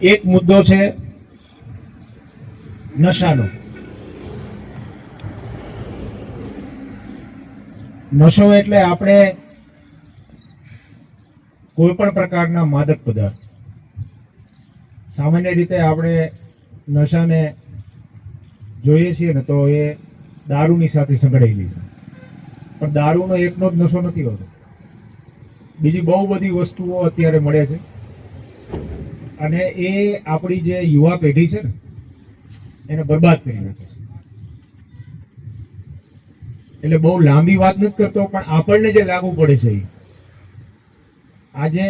એક મુદ્દો છે નશાનો. નશો એટલે આપણે કોઈ પણ પ્રકારના માદક પદાર્થ. સામાન્ય રીતે આપણે નશાને જોઈએ છીએ ને તો એ દારૂની સાથે સંકળાયેલી છે, પણ દારૂનો એકનો જ નશો નથી હોતો. બીજી બહુ બધી વસ્તુઓ અત્યારે મળે છે અને એ આપણી જે યુવા પેઢી છે ને એને બરબાદ કરી નાખે છે. એટલે બહુ લાંબી વાત નથી કરતો, પણ આપણને જે લાગુ પડે છે આજે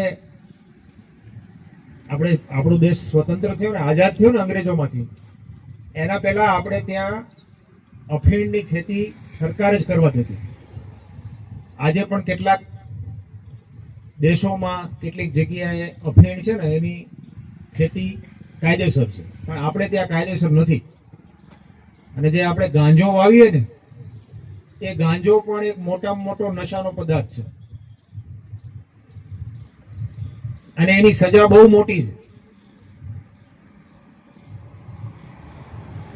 આપણો દેશ સ્વતંત્ર થયો ને, આઝાદ થયો ને અંગ્રેજોમાંથી, એના પહેલા આપણે ત્યાં અફીણની ખેતી સરકાર જ કરવા દેતી. આજે પણ કેટલાક દેશોમાં કેટલીક જગ્યાએ અફીણ છે ને એની ખેતી કાયદેસર છે, પણ આપણે ત્યાં કાયદેસર નથી. અને જે આપણે ગાંજો વાવીએ ને એ ગાંજો પણ એક મોટામાં મોટો નશાનો પદાર્થ છે અને એની સજા બહુ મોટી છે.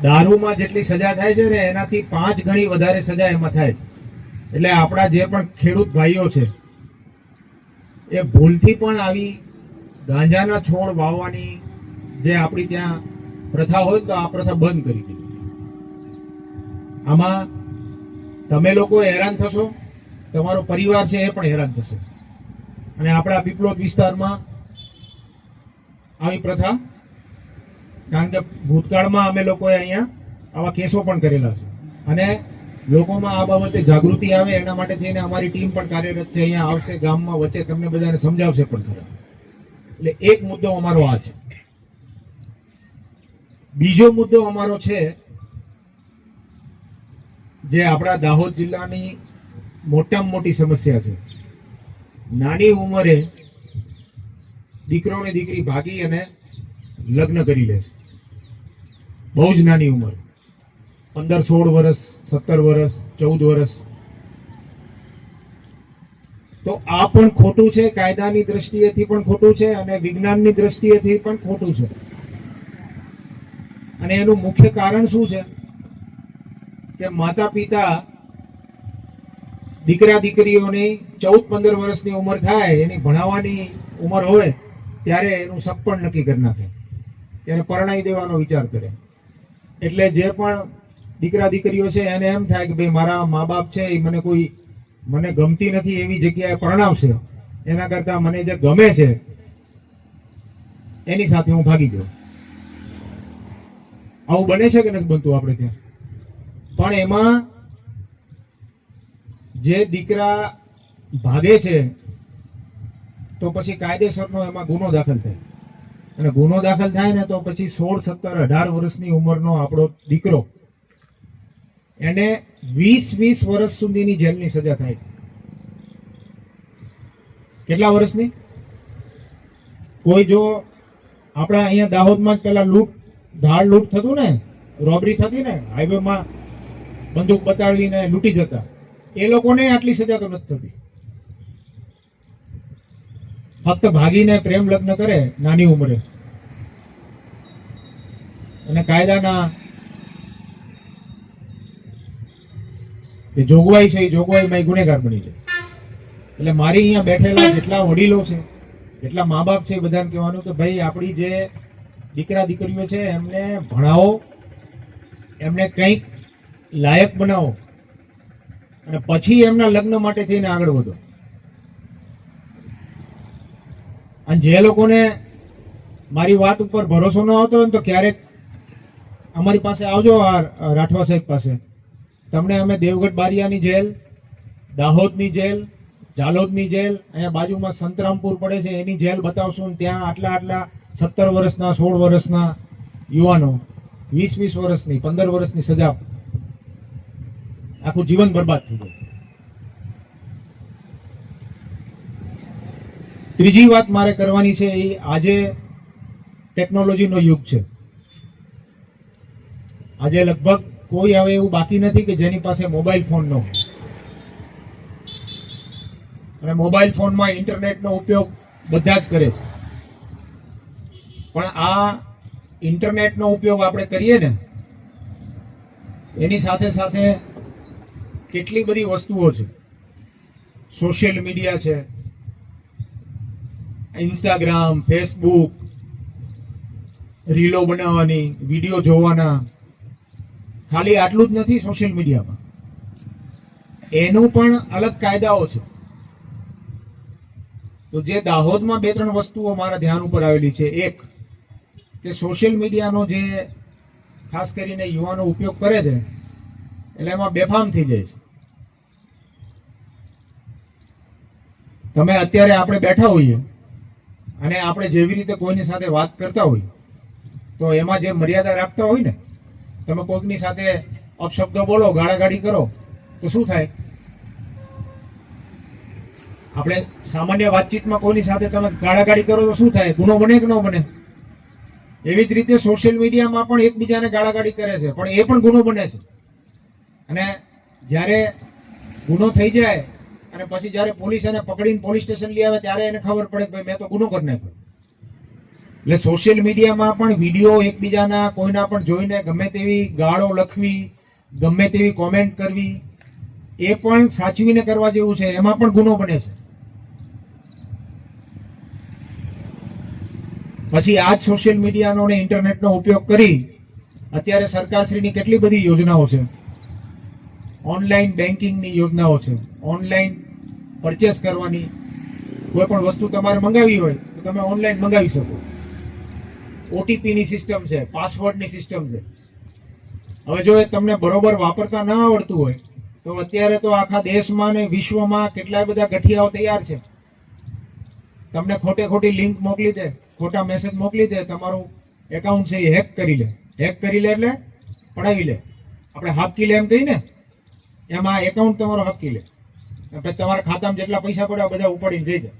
દારૂમાં જેટલી સજા થાય છે ને એનાથી 5 ગણી વધારે સજા એમાં થાય. એટલે આપણા જે પણ ખેડૂત ભાઈઓ છે એ ભૂલથી પણ આવી ગાંજાના છોડ વાવવાની જે આપણી ત્યાં પ્રથા હોય તો આ પ્રથા બંધ કરી દીધી. આમાં તમે લોકો હેરાન થશો, તમારો પરિવાર છે એ પણ હેરાન થશે. અને આપણા પીપલોદ વિસ્તારમાં આવી પ્રથા, કારણ કે ભૂતકાળમાં અમે લોકોએ અહીંયા આવા કેસો પણ કરેલા છે અને લોકોમાં આ બાબતે જાગૃતિ આવે એના માટે થઈને અમારી ટીમ પણ કાર્યરત છે. અહીંયા આવશે ગામમાં, વચ્ચે તમને બધાને સમજાવશે પણ ખરા. એટલે એક મુદ્દો અમારો આ છે. બીજો મુદ્દો અમારો છે જે આપણા દાહોદ જિલ્લાની મોટામાં મોટી સમસ્યા છે. નાની ઉંમરે દીકરો ને દીકરી ભાગી અને લગ્ન કરી લે છે. બહુ જ નાની ઉંમર, 15-16 વર્ષ, 17 વર્ષ, 14 વર્ષ. તો આ પણ ખોટું છે, કાયદાની દ્રષ્ટિએથી પણ ખોટું છે અને વિજ્ઞાનની દ્રષ્ટિએથી પણ ખોટું છે. અને એનું મુખ્ય કારણ શું છે કે માતા પિતા દીકરા દીકરીઓની 14-15 વર્ષની ઉંમર થાય, એની ભણાવવાની ઉંમર હોય ત્યારે એનું સગપણ નક્કી કરી નાખે, ત્યારે પરણાઈ દેવાનો વિચાર કરે. એટલે જે પણ દીકરા દીકરીઓ છે એને એમ થાય કે ભાઈ મારા મા બાપ છે એ મને ગમતી નથી એવી જગ્યાએ પરણાવશે, એના કરતા મને જે ગમે છે એની સાથે હું ભાગી જાઉં. આવું બને છે કે નથી બનતું આપણે ત્યાં? પણ એમાં જે દીકરા ભાગે છે તો પછી કાયદેસરનો એમાં ગુનો દાખલ થાય, અને ગુનો દાખલ થાય ને તો પછી 16, 17, 18 વર્ષની ઉંમરનો આપણો દીકરો, એને 20 વર્ષ સુધીની જેલની સજા થાય છે. કેટલા વર્ષની? કોઈ જો આપણા અહીંયા દાહોદમાં જ પેલા ધાડ લૂંટ થતું ને, રોબરી થતી ને, હાઈવેમાં બંદૂક બતાવીને લૂંટી જતા, એ લોકોને આટલી સજા તો નથી થતી. ફક્ત ભાગીને પ્રેમ લગ્ન કરે નાની ઉંમરે અને કાયદાના જે જોગવાઈ છે એ જોગવાઈમાં ગુનેગાર બની જાય. એટલે મારી અહીંયા બેઠેલા જેટલા વડીલો છે, જેટલા મા બાપ છે, બધાને કહેવાનું કે ભાઈ આપણી જે દીકરા દીકરીઓ છે એમને ભણાવો, એમને કંઈક લાયક બનાવો અને પછી એમના લગ્ન માટે થઈને આગળ વધો. અને જે લોકોને મારી વાત ઉપર ભરોસો ન આવતો હોય ને તો ક્યારેક અમારી પાસે આવજો, આ રાઠવા સાહેબ પાસે. તમને અમે દેવગઢ બારિયાની જેલ, દાહોદની જેલ, જાલોદની જેલ, અહીંયા બાજુમાં સંતરામપુર પડે છે એની જેલ બતાવશું. ત્યાં આટલા 17 વર્ષના, 16 વર્ષના યુવાનો 20 વર્ષની, 15 વર્ષની સજા, આખું જીવન બરબાદ થઈ જાય. ત્રીજી વાત મારે કરવાની છે એ આજે ટેકનોલોજીનો યુગ છે. આજે લગભગ કોઈ હવે એવું બાકી નથી કે જેની પાસે મોબાઈલ ફોન ન હોય. અને મોબાઈલ ફોનમાં ઇન્ટરનેટનો ઉપયોગ બધા જ કરે છે. પણ આ ઇન્ટરનેટનો ઉપયોગ આપણે કરીએ ને એની સાથે સાથે કેટલી બધી વસ્તુઓ છે. સોશિયલ મીડિયા છે, ઇન્સ્ટાગ્રામ, ફેસબુક, રીલો બનાવવાની, વિડીયો જોવાના. ખાલી આટલું જ નથી સોશિયલ મીડિયામાં, એનું પણ અલગ કાયદાઓ છે. તો જે દાહોદમાં 2-3 વસ્તુઓ મારા ધ્યાન ઉપર આવેલી છે. એક કે સોશિયલ મીડિયાનો જે ખાસ કરીને યુવાનો ઉપયોગ કરે છે એટલે એમાં બેફામ થઈ જાય છે. તમે અત્યારે આપણે બેઠા હોઈએ અને આપણે જેવી રીતે કોઈની સાથે વાત કરતા હોઈએ તો એમાં જે મર્યાદા રાખતા હોય ને, તમે કોઈકની સાથે અપશબ્દો બોલો, ગાળાગાળી કરો તો શું થાય? આપણે સામાન્ય વાતચીતમાં કોઈની સાથે તમે ગાળાગાળી કરો તો શું થાય? ગુનો બને કે ન બને? એવી જ રીતે સોશિયલ મીડિયામાં પણ એકબીજાને ગાળાગાળી કરે છે, પણ એ પણ ગુનો બને છે. અને જ્યારે ગુનો થઈ જાય અને પછી જ્યારે પોલીસ એને પકડીને પોલીસ સ્ટેશન લઈ આવે ત્યારે એને ખબર પડે કે ભાઈ મેં તો ગુનો કરી નાખ્યો. એટલે સોશિયલ મીડિયામાં પણ વિડીયો એકબીજાના કોઈના પણ જોઈને ગમે તેવી ગાળો લખવી, ગમે તેવી કોમેન્ટ કરવી, એ પણ સાચવીને કરવા જેવું છે. એમાં પણ ગુનો બને છે. પછી આ જ સોશિયલ મીડિયાનો અને ઇન્ટરનેટનો ઉપયોગ કરી અત્યારે સરકારશ્રીની કેટલી બધી યોજનાઓ છે. ઓનલાઈન બેન્કિંગની યોજનાઓ છે, ઓનલાઈન પરચેસ કરવાની. કોઈ પણ વસ્તુ તમારે મંગાવી હોય તો તમે ઓનલાઈન મંગાવી શકો. ઓટીપીની સિસ્ટમ છે, પાસવર્ડની સિસ્ટમ છે. હવે જો એ તમને બરોબર વાપરતા ના આવડતું હોય તો અત્યારે તો આખા દેશમાં ને વિશ્વમાં કેટલાય બધા ગઠિયાઓ તૈયાર છે. તમને ખોટી લિંક મોકલી દે, ખોટા મેસેજ મોકલી દે, તમારું એકાઉન્ટ છે એ હેક કરી લે. હેક કરી લે એટલે પડાવી લે. આપણે હાપકી લે એમ કહી ને, એમાં એકાઉન્ટ તમારો હાપકી લે. પછી તમારા ખાતામાં જેટલા પૈસા પડ્યા બધા ઉપાડીને જઈ જાય.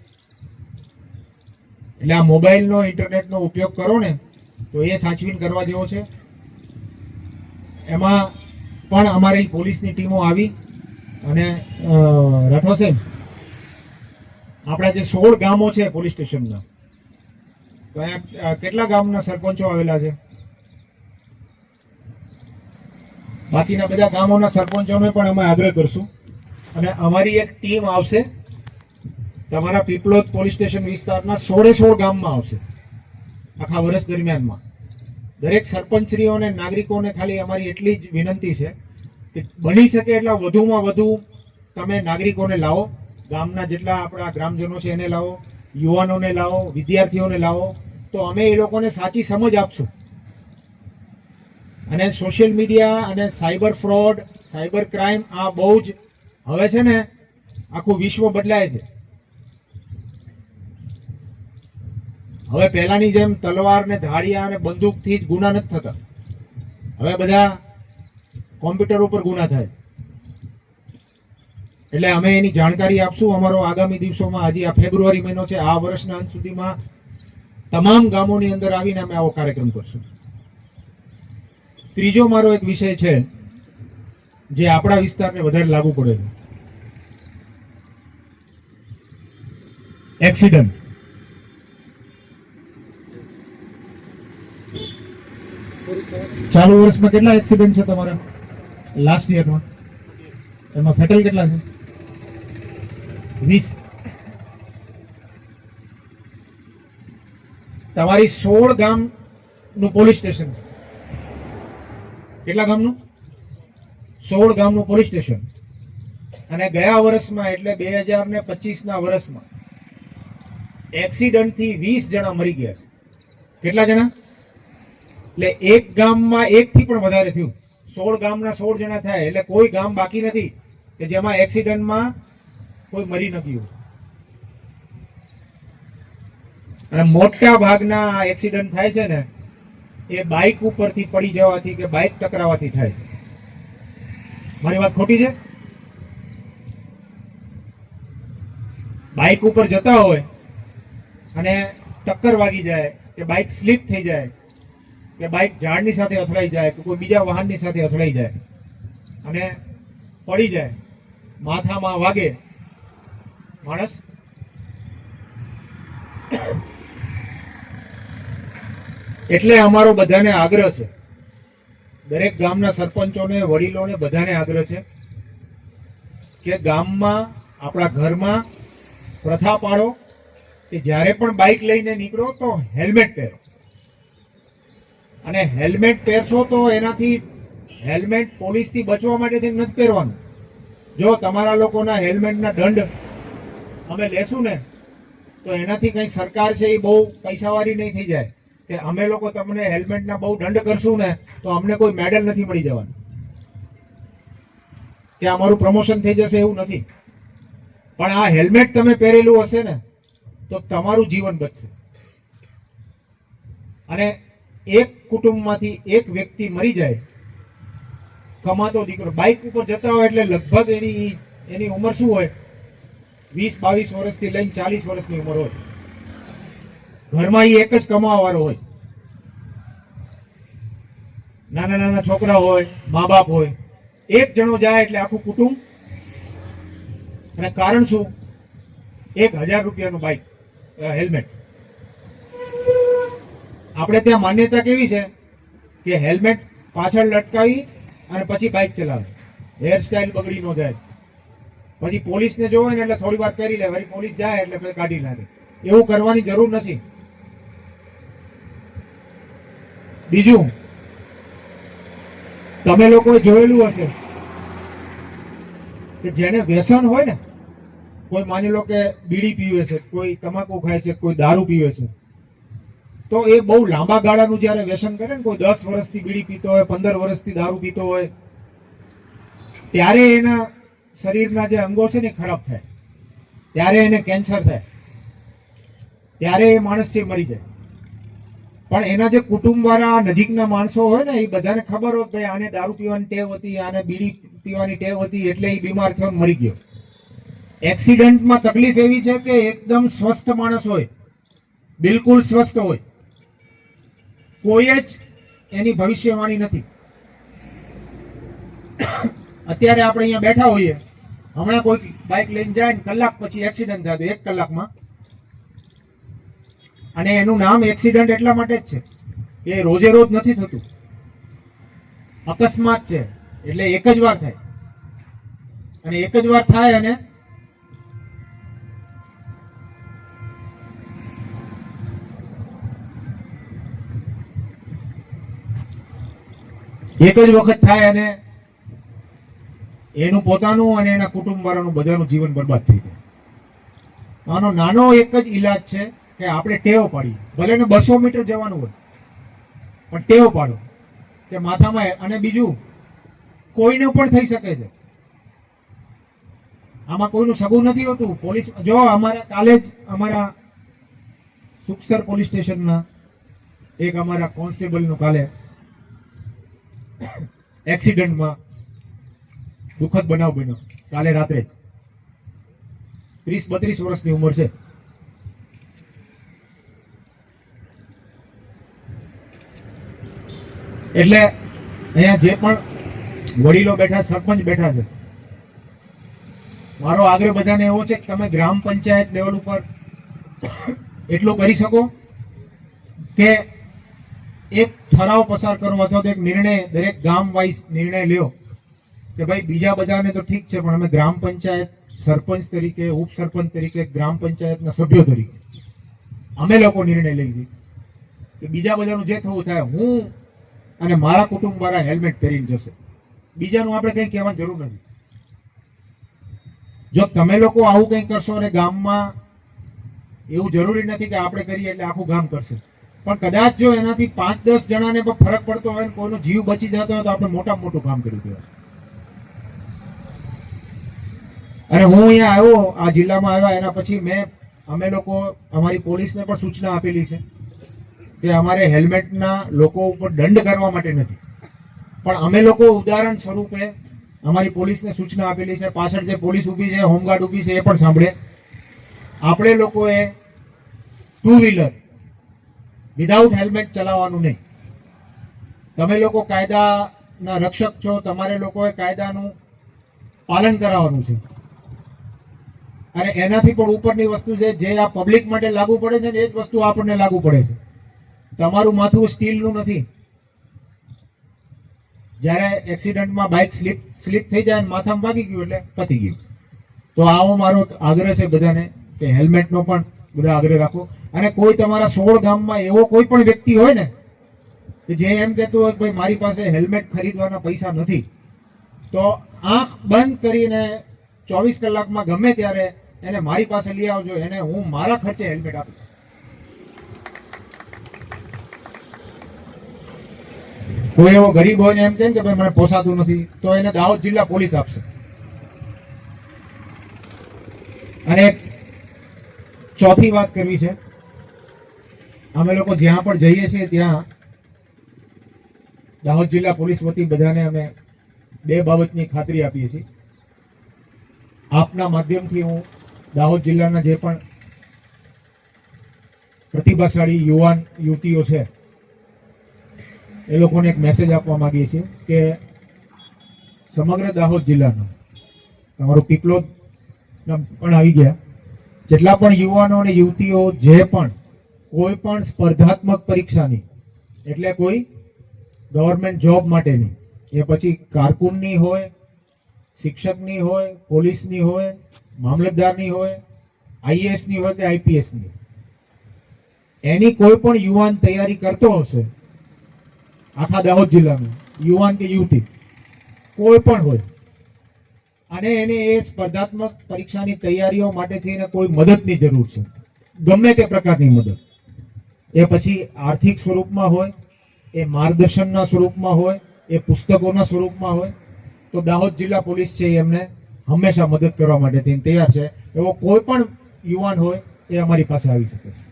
એટલે આ મોબાઈલનો, ઇન્ટરનેટનો ઉપયોગ કરો ને તો એ સાચવીને કરવા જેવો છે. એમાં પણ અમારી પોલીસની ટીમો આવી અને રાઠવા સાહેબ, આપણા જે 16 ગામો છે પોલીસ સ્ટેશનના, તો અહીંયા કેટલા ગામના સરપંચો આવેલા છે? બાકીના બધા ગામોના સરપંચોને પણ અમે આગ્રહ કરશું અને અમારી એક ટીમ આવશે તમારા પીપલોદ પોલીસ સ્ટેશન વિસ્તારના 16 ગામમાં આવશે આખા વર્ષ દરમિયાનમાં. દરેક સરપંચશ્રીઓને, નાગરિકોને ખાલી અમારી એટલી જ વિનંતી છે કે બની શકે એટલા વધુમાં વધુ તમે નાગરિકોને લાવો. ગામના જેટલા આપણા ગ્રામજનો છે એને લાવો, યુવાનોને લાવો, વિદ્યાર્થીઓને લાવો, તો અમે એ લોકોને સાચી સમજ આપશું. અને સોશિયલ મીડિયા અને સાયબર ફ્રોડ, સાયબર ક્રાઇમ આ બહુ જ હવે છે ને આખું વિશ્વ બદલાય છે. હવે પહેલાની જેમ તલવાર ને ધાડિયા અને બંદૂકથી જ ગુના નથી થતા. હવે બધા કોમ્પ્યુટર ઉપર ગુના થાય. એટલે અમે એની જાણકારી આપશું. અમારો આગામી દિવસોમાં, હજી આ ફેબ્રુઆરી મહિનો છે, આ વર્ષના અંત સુધીમાં તમામ ગામોની અંદર આવીને અમે આવો કાર્યક્રમ કરશું. ત્રીજો મારો એક વિષય છે જે આપણા વિસ્તારને વધારે લાગુ પડે છે, એક્સિડન્ટ. ચાલુ વર્ષમાં કેટલા એક્સિડન્ટ છે તમારા? લાસ્ટ યરમાં એમાં ફેટલ કેટલા છે? 20. તમારી 16 ગામનું પોલીસ સ્ટેશન છે. કેટલા ગામનું? 16 ગામનું પોલીસ સ્ટેશન. અને ગયા વર્ષમાં એટલે 2025ના વર્ષમાં એક્સિડન્ટથી 20 જણા મરી ગયા છે. કેટલા જણા? એટલે એક ગામમાં 1 થી પણ વધારે થયું. 16 ગામના 16 જણા થાય એટલે કોઈ ગામ બાકી નથી કે જેમાં એક્સિડન્ટમાં કોઈ મરી ન ગયું. અને મોટા ભાગના એક્સિડન્ટ થાય છે ને એ બાઇક ઉપરથી પડી જવાથી કે બાઇક ટકરાવાથી થાય છે. મારી વાત ખોટી છે? બાઇક ઉપર જતા હોય અને ટક્કર વાગી જાય કે બાઇક સ્લીપ થઈ જાય કે બાઇક ઝાડની સાથે અથડાઈ જાય કે કોઈ બીજા વાહનની સાથે અથડાઈ જાય અને પડી જાય, માથામાં વાગે, માણસ એટલે અમારો બધાને આગ્રહ છે, દરેક ગામના સરપંચોને, વડીલોને બધાને આગ્રહ છે કે ગામમાં, આપણા ઘરમાં પ્રથા પાડો કે જ્યારે પણ બાઇક લઈને નીકળો તો હેલ્મેટ પહેરો. અને હેલ્મેટ પહેરશો તો એનાથી, હેલ્મેટ પોલીસથી બચવા માટેથી નથી પહેરવાનું. જો તમારા લોકોના હેલ્મેટના દંડ અમે લેશું ને તો એનાથી કઈ સરકાર છે એ બહુ પૈસાવાળી નહીં થઈ જાય કે અમે લોકો તમને હેલ્મેટના બહુ દંડ કરશું ને તો અમને કોઈ મેડલ નથી મળી જવાનું કે અમારું પ્રમોશન થઈ જશે, એવું નથી. પણ આ હેલ્મેટ તમે પહેરેલું હશે ને તો તમારું જીવન બચશે. અને એક કુટુંબમાંથી એક વ્યક્તિ મરી જાય, કમાતો દીકરો, બાઇક ઉપર જતા હોય એટલે લગભગ એની ઉંમર શું હોય, 20-22 વર્ષથી લઈને 40 વર્ષની ઉંમર હોય. ઘરમાં એ એક જ કમાવાવાળો હોય, નાના નાના છોકરા હોય, મા બાપ હોય, એક જણો જાય એટલે આખું કુટુંબ. અને કારણ શું? 1000 રૂપિયાનું બાઇક હેલ્મેટ. આપણે ત્યાં માન્યતા કેવી છે કે હેલ્મેટ પાછળ લટકાવી અને પછી બાઇક ચલાવે, હેરસ્ટાઇલ બગડી ન જાય. પછી પોલીસને જોવે ને એટલે થોડી વાર પહેરી લે, વળી પોલીસ જાય એટલે પછી કાઢી નાખે. એવું કરવાની જરૂર નથી. બીજું, તમે લોકોએ જોયેલું હશે કે જેને વ્યસન હોય ને, કોઈ માની લો કે બીડી પીવે છે, કોઈ તમાકુ ખાય છે, કોઈ દારૂ પીવે છે, તો એ બહુ લાંબા ગાળાનું જયારે વ્યસન કરે ને, કોઈ 10 વર્ષથી બીડી પીતો હોય, 15 વર્ષથી દારૂ પીતો હોય, ત્યારે એના શરીરના જે અંગો છે ને ખરાબ થાય, ત્યારે એને કેન્સર થાય, ત્યારે એ માણસ છે મરી જાય. પણ એના જે કુટુંબવાળા નજીકના માણસો હોય ને, એ બધાને ખબર હોય કે આને દારૂ પીવાની ટેવ હતી, આને બીડી પીવાની ટેવ હતી, એટલે એ બીમાર થયો મરી ગયો. એક્સિડન્ટમાં તકલીફ એવી છે કે એકદમ સ્વસ્થ માણસ હોય, બિલકુલ સ્વસ્થ હોય, કોઈ જ એની ભવિષ્યવાણી નથી. અત્યારે આપણે અહીંયા બેઠા હોઈએ, હમણાં કોઈ બાઇક લઈને જાય ને કલાક પછી એક્સિડન્ટ થાય, 1 કલાકમાં. અને એનું નામ એક્સિડન્ટ એટલા માટે જ છે કે રોજે રોજ નથી થતું, અકસ્માત છે. એટલે એક જ વાર થાય, અને એક જ વાર થાય અને એક જ વખત થાય અને એનું પોતાનું અને એના કુટુંબ વાળાનું બધાનું જીવન બરબાદ થઈ જાય. આનો નાનો એક જ ઈલાજ છે કે આપણે ટેવ પાડીએ, ભલે ને 200 મીટર જવાનું હોય પણ ટેવ પાડો કે માથામાં. અને બીજું, કોઈને પણ થઈ શકે છે, આમાં કોઈનું સગું નથી હોતું. પોલીસ જો અમારા કાલે જ અમારા સુખસર પોલીસ સ્ટેશનના એક અમારા કોન્સ્ટેબલનું કાલે એક્સિડન્ટમાં દુઃખદ બનાવ બન્યો, કાલે રાત્રે જ. 30-32 વર્ષની ઉંમર છે. એટલે અહીંયા જે પણ વડીલો બેઠા, સરપંચ બેઠા છે, મારો આગ્રહ બધાને એવો છે કે તમે ગ્રામ પંચાયત લેવલ ઉપર એટલું કરી શકો કે એક ઠરાવ પસાર કરો અથવા તો એક નિર્ણય, દરેક ગામ વાઇઝ નિર્ણય લ્યો કે ભાઈ બીજા બધાને તો ઠીક છે, પણ અમે ગ્રામ પંચાયત સરપંચ તરીકે, ઉપસરપંચ તરીકે, ગ્રામ પંચાયતના સભ્યો તરીકે અમે લોકો નિર્ણય લઈ છીએ કે બીજા બધાનું જે થવું થાય, હું અને મારા કુટુંબ વાળા હેલ્મેટ પહેરીને જશે. બીજાનું આપણે કંઈ કહેવાની જરૂર નથી. જો તમે લોકો આવું કંઈ કરશો, અને ગામમાં એવું જરૂરી નથી કે આપણે કરીએ એટલે આખું ગામ કરશે, પણ કદાચ જો એનાથી 5-10 જણાને પણ ફરક પડતો હોય, કોઈનો જીવ બચી જતો હોય, તો આપણે મોટામાં મોટું કામ કરી દેવાય. અને હું અહીંયા આવ્યો, આ જિલ્લામાં આવ્યા એના પછી અમે લોકો અમારી પોલીસને પણ સૂચના આપેલી છે કે અમારે હેલ્મેટના લોકો ઉપર દંડ કરવા માટે નથી, પણ અમે લોકો ઉદાહરણ સ્વરૂપે અમારી પોલીસને સૂચના આપેલી છે. પાછળ જે પોલીસ ઊભી છે, હોમગાર્ડ ઊભી છે, એ પણ સાંભળે. આપણે લોકોએ 2 વ્હીલર વિધાઉટ હેલ્મેટ ચલાવવાનું નહીં. તમે લોકો કાયદાના રક્ષક છો, તમારે લોકોએ કાયદાનું પાલન કરાવવાનું છે. અને એનાથી પણ ઉપરની વસ્તુ છે, જે આ પબ્લિક માટે લાગુ પડે છે ને, એ જ વસ્તુ આપણને લાગુ પડે છે. તમારું માથું સ્ટીલનું નથી. જ્યારે એક્સિડન્ટમાં બાઇક સ્લીપ થઈ જાય માથામાં વાગી ગયું એટલે પતી ગયું. તો આવો મારો આગ્રહ છે બધાને કે હેલ્મેટનો પણ બધા આગ્રહ રાખો. અને કોઈ તમારા 16 ગામમાં એવો કોઈ પણ વ્યક્તિ હોય ને કે જે એમ કહેતું હોય કે ભાઈ મારી પાસે હેલ્મેટ ખરીદવાના પૈસા નથી, તો આંખ બંધ કરીને 24 કલાકમાં ગમે ત્યારે એને મારી પાસે લઈ આવજો, એને હું મારા ખર્ચે હેલ્મેટ આપીશ. કોઈ એવો ગરીબ હોય ને એમ કહે કે ભાઈ મને પોસાતું નથી, તો એને દાહોદ જિલ્લા પોલીસ આપશે. અને ચોથી વાત કરવી છે, અમે લોકો જ્યાં પણ જઈએ છીએ ત્યાં દાહોદ જિલ્લા પોલીસ વતી બધાને અમે 2 બાબતની ખાતરી આપીએ છીએ. આપના માધ્યમથી હું દાહોદ જિલ્લાના જે પણ પ્રતિભાશાળી યુવાન યુવતીઓ છે એ લોકોને એક મેસેજ આપવા માંગીએ છીએ કે સમગ્ર દાહોદ જિલ્લાનો, તમારું પીપલોદ પણ આવી ગયા, જેટલા પણ યુવાનો અને યુવતીઓ જે પણ કોઈ પણ સ્પર્ધાત્મક પરીક્ષાની, એટલે કોઈ ગવર્મેન્ટ જોબ માટેની, એ પછી કારકુનની હોય, શિક્ષકની હોય, પોલીસની હોય, મામલતદારની હોય, આઈએએસની હોય કે આઈપીએસની, એની કોઈ પણ યુવાન તૈયારી કરતો હશે, આખા દાહોદ જિલ્લામાં યુવાન કે યુવતી કોઈ પણ હોય, અને એને એ સ્પર્ધાત્મક પરીક્ષાની તૈયારીઓ માટેથી એને કોઈ મદદની જરૂર છે, ગમે તે પ્રકારની મદદ, એ પછી આર્થિક સ્વરૂપમાં હોય, એ માર્ગદર્શનના સ્વરૂપમાં હોય, એ પુસ્તકોના સ્વરૂપમાં હોય, તો દાહોદ જિલ્લા પોલીસ છે એમને હંમેશા મદદ કરવા માટે તૈયાર છે. એવો કોઈ પણ યુવાન હોય એ અમારી પાસે આવી શકે છે.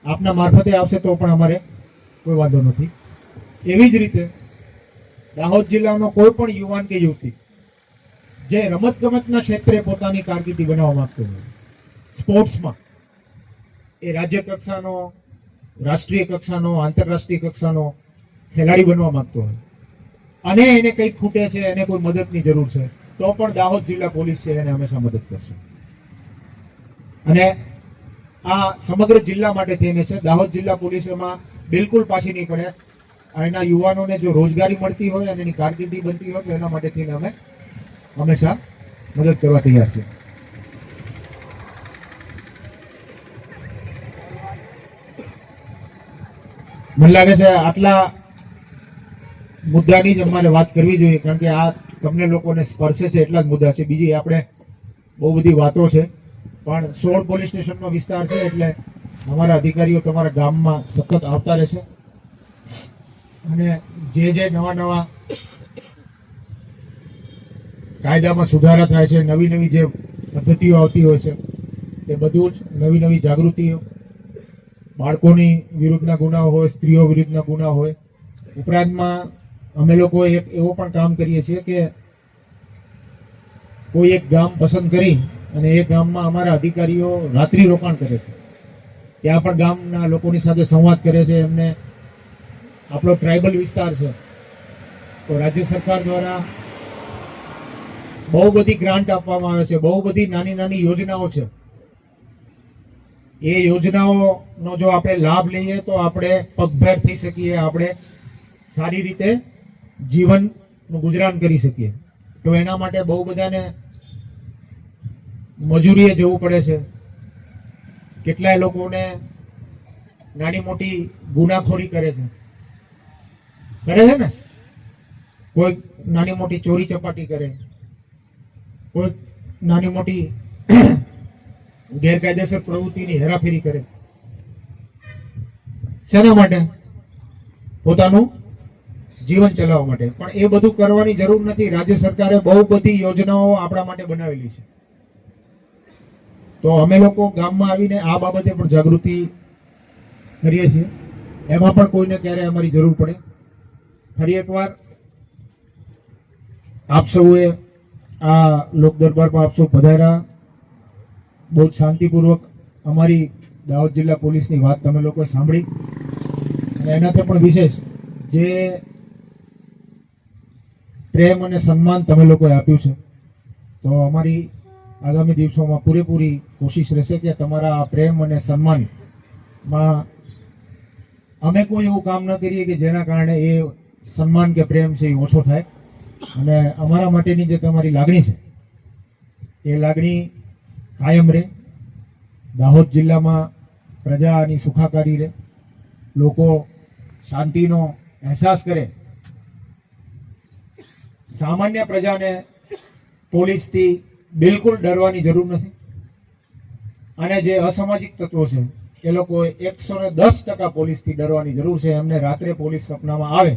આપના મારફતે આવશે તો પણ અમારે કોઈ વાંધો નથી. એવી જ રીતે દાહોદ જિલ્લાનો કોઈ પણ યુવાન કે યુવતી જે રમતગમતના ક્ષેત્રે પોતાની કારકિર્દી બનાવવા માંગતો હોય, સ્પોર્ટ્સમાં, એ રાજ્ય કક્ષાનો, રાષ્ટ્રીય કક્ષાનો, આંતરરાષ્ટ્રીય કક્ષાનો ખેલાડી બનવા માંગતો હોય અને એને કંઈક ખૂટે છે, એને કોઈ મદદની જરૂર છે, તો પણ દાહોદ જિલ્લા પોલીસ છે એને હંમેશા મદદ કરશે. અને આ સમગ્ર જિલ્લા માટે થઈને છે. દાહોદ જિલ્લા પોલીસ એમાં બિલકુલ પાછી નહીં પડે. એના યુવાનોને જો રોજગારી મળતી હોય અને એની કારકિર્દી બનતી હોય તો એના માટે થઈને અમે હંમેશા મદદ કરવા તૈયાર છે. મને લાગે છે આટલા મુદ્દાની જ અમારે વાત કરવી જોઈએ, કારણ કે આ તમને લોકોને સ્પર્શે છે એટલા જ મુદ્દા છે. બીજી આપણે બહુ બધી વાતો છે, પણ 16 પોલીસ સ્ટેશનનો વિસ્તાર છે એટલે અમારા અધિકારીઓ તમારા ગામમાં સતત આવતા રહેશે. અને જે નવા કાયદામાં સુધારા થાય છે, નવી જે પદ્ધતિઓ આવતી હોય છે, એ બધું જ નવી જાગૃતિઓ, બાળકોની વિરુદ્ધના ગુનાઓ હોય, સ્ત્રીઓ વિરુદ્ધના ગુના હોય. ઉપરાંતમાં અમે લોકો એક એવો પણ કામ કરીએ છીએ કે કોઈ એક ગામ પસંદ કરી અને એ ગામમાં અમારા અધિકારીઓ રાત્રિ રોકાણ કરે છે, ત્યાં પણ ગામના લોકોની સાથે સંવાદ કરે છે. એમને આપણો ટ્રાઇબલ વિસ્તાર છે તો રાજ્ય સરકાર દ્વારા બહુ બધી ગ્રાન્ટ આપવામાં આવે છે, બહુ બધી નાની યોજનાઓ છે. એ યોજનાઓનો જો આપણે લાભ લઈએ તો આપણે પગભેર થઈ શકીએ, આપણે સારી રીતે જીવનનું ગુજરાન કરી શકીએ. તો એના માટે બહુ બધાને મજૂરીએ જવું પડે છે. કેટલાય લોકોને નાની મોટી ગુનાખોરી કરે છે ને, કોઈ નાની મોટી ચોરી ચપાટી કરે, કોઈ નાની મોટી ગેરકાયદેસર પ્રવૃત્તિની હેરાફેરી કરે. શેના માટે? પોતાનું જીવન ચલાવવા માટે. પણ એ બધું કરવાની જરૂર નથી. રાજ્ય સરકારે બહુ બધી યોજનાઓ આપણા માટે બનાવેલી છે. તો અમે લોકો ગામમાં આવીને આ બાબતે પણ જાગૃતિ કરીએ છીએ. એમાં પણ કોઈને ક્યારે અમારી જરૂર પડે. ફરી એકવાર આપ સૌએ આ લોક દરબારમાં આપ સૌ પધાર્યા, બહુ શાંતિપૂર્વક અમારી દાહોદ જિલ્લા પોલીસની વાત તમે લોકોએ સાંભળી અને એનાથી પણ વિશેષ જે પ્રેમ અને સન્માન તમે લોકોએ આપ્યું છે. તો અમારી આગામી દિવસોમાં પૂરેપૂરી કોશિશ રહેશે કે તમારા આ પ્રેમ અને સન્માનમાં અમે કોઈ એવું કામ ન કરીએ કે જેના કારણે એ સન્માન કે પ્રેમ છે એ ઓછો થાય. અને અમારા માટેની જે તમારી લાગણી છે એ લાગણી કાયમ રહે. દાહોદ જિલ્લામાં પ્રજાની સુખાકારી રહે, લોકો શાંતિનો અહેસાસ કરે. સામાન્ય પ્રજાને પોલીસથી બિલકુલ ડરવાની જરૂર નથી. અને જે અસામાજિક તત્વો છે એ લોકો 110% પોલીસથી ડરવાની જરૂર છે. એમને રાત્રે પોલીસ સપનામાં આવે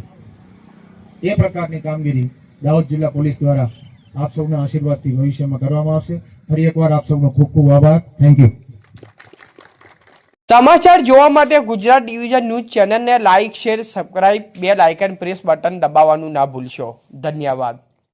એ પ્રકારની કામગીરી દાહોદ જિલ્લા પોલીસ દ્વારા આપ સૌના આશીર્વાદથી ભવિષ્યમાં કરવામાં આવશે. ફરી એકવાર આપ સૌનો ખૂબ ખૂબ આભાર. Thank you. સમાચાર જોવા માટે ગુજરાત ડિવિઝન ન્યૂઝ ચેનલને like, share, subscribe, bell icon press button દબાવવાનું ના ભૂલશો. ધન્યવાદ.